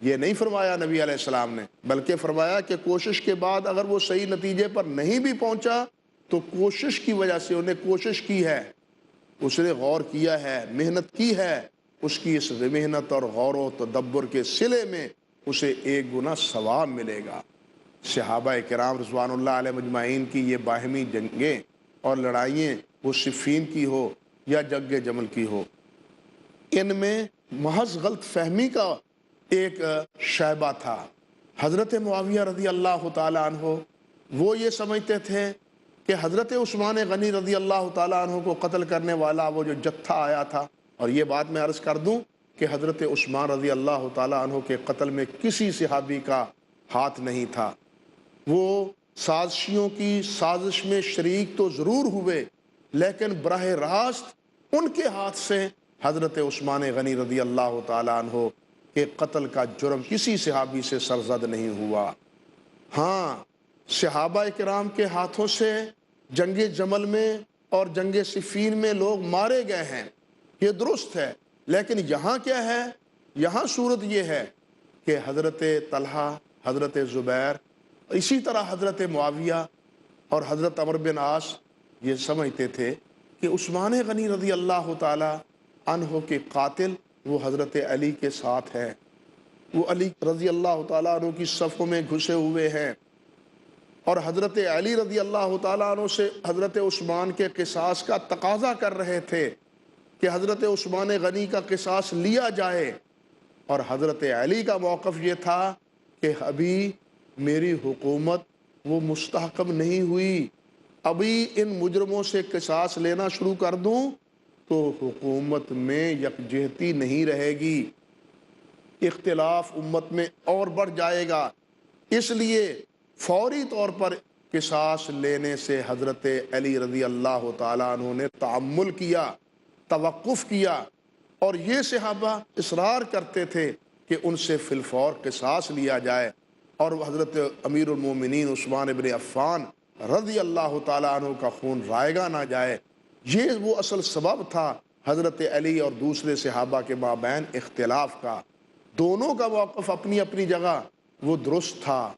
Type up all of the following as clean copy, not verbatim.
یہ نہیں فرمایا نبی علیہ السلام نے، بلکہ فرمایا کہ کوشش کے بعد اگر وہ صحیح نتیجے پر نہیں بھی پہنچا تو کوشش کی وجہ سے انہیں کوشش کی ہے، اس نے غور کیا ہے، محنت کی ہے، اس کی اس محنت اور غور و تدبر کے صلے میں اسے 1 گنا ثواب ملے گا۔ صحابہ کرام رضوان اللہ علیہ مجمعین کی یہ باہمی جنگیں اور لڑائیاں، وہ صفین کی ہو یا جنگ جمل کی ہو، ان میں محض غلط فہمی کا ایک شائبہ تھا۔ حضرت معاویہ رضی اللہ تعالیٰ عنہ وہ یہ سمجھتے تھے کہ حضرت عثمان غنی رضی اللہ تعالیٰ عنہ کو قتل کرنے والا وہ جو جتھا آیا تھا، اور یہ بات میں عرض کر دوں کہ حضرت عثمان رضی اللہ تعالیٰ عنہ کے قتل میں کسی صحابی کا ہاتھ نہیں تھا، وہ سازشیوں کی سازش میں شریک تو ضرور ہوئے لیکن براہ راست ان کے ہاتھ سے حضرت عثمان غنی رضی اللہ تعالیٰ عنہ کے قتل کا جرم کسی صحابی سے سرزد نہیں ہوا۔ ہاں، صحابہ کرام کے ہاتھوں سے جنگ جمل میں اور جنگ صفین میں لوگ مارے گئے ہیں، یہ درست ہے، لیکن یہاں کیا ہے؟ یہاں صورت یہ ہے کہ حضرت طلحہ، حضرت زبیر، اسی طرح حضرت معاویہ اور حضرت عمرو بن عاص یہ سمجھتے تھے کہ عثمان غنی رضی اللہ تعالی عنہ کے قاتل وہ حضرت علی کے ساتھ ہے، وہ علی رضی اللہ تعالیٰ عنہ کی صفوں میں گھسے ہوئے ہیں، اور حضرت علی رضی اللہ تعالیٰ عنہ سے حضرت عثمان کے قصاص کا تقاضا کر رہے تھے کہ حضرت عثمان غنی کا قصاص لیا جائے، اور حضرت علی کا موقف یہ تھا کہ ابھی میری حکومت وہ مستحکم نہیں ہوئی، ابھی ان مجرموں سے قصاص لینا شروع کر دوں تو حکومت میں یکجہتی نہیں رہے گی، اختلاف امت میں اور بڑھ جائے گا، اس لیے فوری طور پر قصاص لینے سے حضرت علی رضی اللہ تعالیٰ عنہ نے تعمل کیا، توقف کیا، اور یہ صحابہ اصرار کرتے تھے کہ ان سے فی الفور قصاص لیا جائے اور حضرت امیر المومنین عثمان بن عفان رضی اللہ تعالیٰ عنہ کا خون رائگاں نہ جائے۔ یہ وہ اصل سبب تھا حضرت علی اور دوسرے صحابہ کے مابین اختلاف کا۔ دونوں کا موقف اپنی اپنی جگہ وہ درست تھا،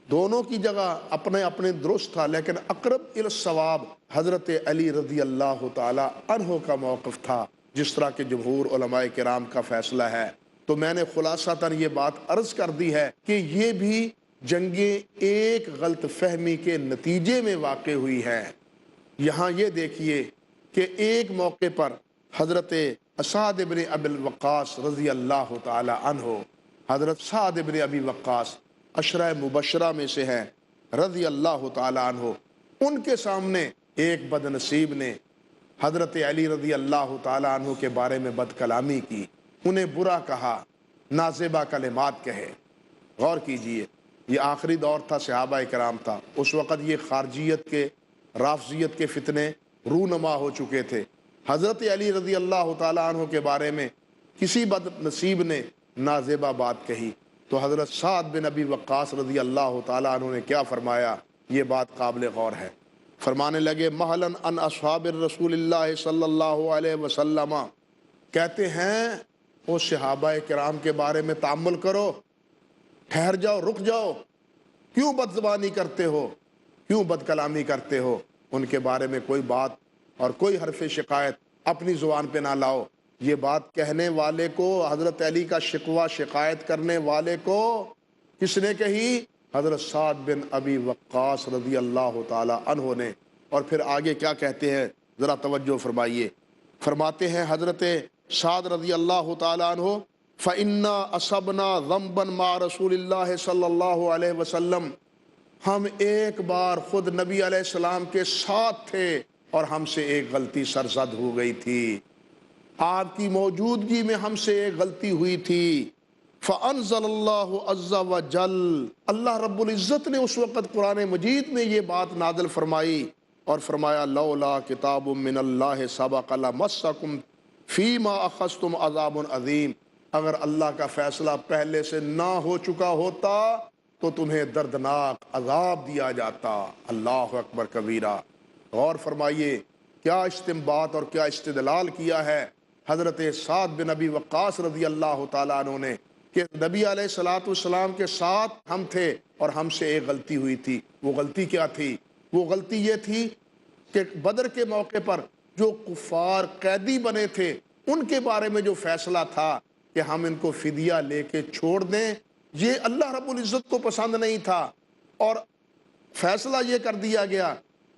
دونوں کی جگہ اپنے اپنے درست تھا، لیکن اقرب الی الصواب حضرت علی رضی اللہ تعالی عنہ کا موقف تھا، جس طرح کہ جمہور علماء کرام کا فیصلہ ہے۔ تو میں نے خلاصتاً یہ بات عرض کر دی ہے کہ یہ بھی جنگیں ایک غلط فہمی کے نتیجے میں واقع ہوئی ہیں۔ یہاں یہ دیکھیے کہ ایک موقع پر حضرت سعد بن ابی وقاص رضی اللہ تعالی عنہ، حضرت سعد بن ابی وقاص عشرہ مبشرہ میں سے ہیں رضی اللہ تعالی عنہ، ان کے سامنے ایک بد نصیب نے حضرت علی رضی اللہ تعالی عنہ کے بارے میں بد کلامی کی، انہیں برا کہا، نازیبا کلمات کہے۔ غور کیجئے، یہ آخری دور تھا، صحابہ کرام تھا، اس وقت یہ خارجیت کے، رافضیت کے فتنے رونما ہو چکے تھے۔ حضرت علی رضی اللہ تعالیٰ عنہ کے بارے میں کسی بد نصیب نے نازیبا بات کہی تو حضرت سعد بن ابی وقاص رضی اللہ تعالیٰ عنہ نے کیا فرمایا؟ یہ بات قابل غور ہے۔ فرمانے لگے مہلاً ان اصحاب الرسول اللہ صلی اللہ علیہ وسلم، کہتے ہیں وہ صحابہ کرام کے بارے میں تأمل کرو، ٹھہر جاؤ، رک جاؤ، کیوں بد زبانی کرتے ہو، کیوں بد کلامی کرتے ہو؟ ان کے بارے میں کوئی بات اور کوئی حرف شکایت اپنی زبان پہ نہ لاؤ۔ یہ بات کہنے والے کو، حضرت علی کا شکوہ شکایت کرنے والے کو کس نے کہی؟ حضرت سعد بن ابی وقاص رضی اللہ تعالی عنہ نے۔ اور پھر آگے کیا کہتے ہیں ذرا توجہ فرمائیے، فرماتے ہیں حضرت سعد رضی اللہ تعالی عنہ فَإِنَّا أَصَبْنَا ذَنْبًا مَعَ رسول اللہ صلی اللہ علیہ وسلم، ہم ایک بار خود نبی علیہ السلام کے ساتھ تھے اور ہم سے ایک غلطی سرزد ہو گئی تھی، آپ کی موجودگی میں ہم سے ایک غلطی ہوئی تھی۔ فَأَنزَلَ اللَّهُ عَزَّ وَجَلَّ، اللہ رب العزت نے اس وقت قرآن مجید میں یہ بات نازل فرمائی اور فرمایا لولا کتاب من اللہ سبق لمسکم فیما اخذتم عذاب عظیم، اگر اللہ کا فیصلہ پہلے سے نہ ہو چکا ہوتا تو تمہیں دردناک عذاب دیا جاتا۔ اللہ اکبر کبیرہ۔ غور فرمائیے کیا استنباط اور کیا استدلال کیا ہے حضرت سعد بن ابی وقاص رضی اللہ تعالیٰ عنہ نے کہ نبی علیہ الصلوۃ والسلام کے ساتھ ہم تھے اور ہم سے ایک غلطی ہوئی تھی۔ وہ غلطی کیا تھی؟ وہ غلطی یہ تھی کہ بدر کے موقع پر جو کفار قیدی بنے تھے ان کے بارے میں جو فیصلہ تھا کہ ہم ان کو فدیہ لے کے چھوڑ دیں، یہ اللہ رب العزت کو پسند نہیں تھا، اور فیصلہ یہ کر دیا گیا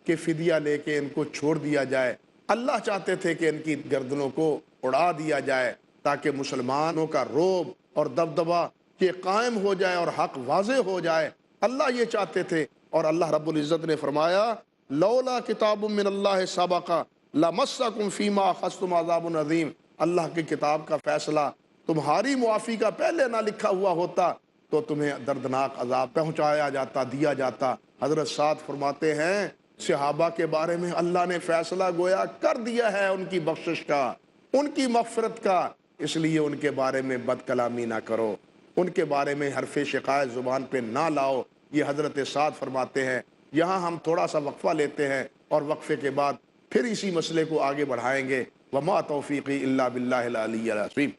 کہ فدیہ لے کے ان کو چھوڑ دیا جائے۔ اللہ چاہتے تھے کہ ان کی گردنوں کو اڑا دیا جائے تاکہ مسلمانوں کا رعب اور دبدبہ یہ قائم ہو جائے اور حق واضح ہو جائے۔ اللہ یہ چاہتے تھے، اور اللہ رب العزت نے فرمایا لولا کتاب من اللہ سبق لمسکم فیما اخذتم عذاب عظیم۔ اللہ کی کتاب کا فیصلہ تمہاری معافی کا پہلے نہ لکھا ہوا ہوتا تو تمہیں دردناک عذاب پہنچایا جاتا، دیا جاتا۔ حضرت سعد فرماتے ہیں صحابہ کے بارے میں اللہ نے فیصلہ گویا کر دیا ہے ان کی بخشش کا، ان کی مغفرت کا، اس لیے ان کے بارے میں بد کلامی نہ کرو، ان کے بارے میں حرف شکایت زبان پہ نہ لاؤ۔ یہ حضرت سعد فرماتے ہیں۔ یہاں ہم تھوڑا سا وقفہ لیتے ہیں اور وقفے کے بعد پھر اسی مسئلے کو آگے بڑھائیں گے۔ وما توفیقی الا باللہ العلی العظیم۔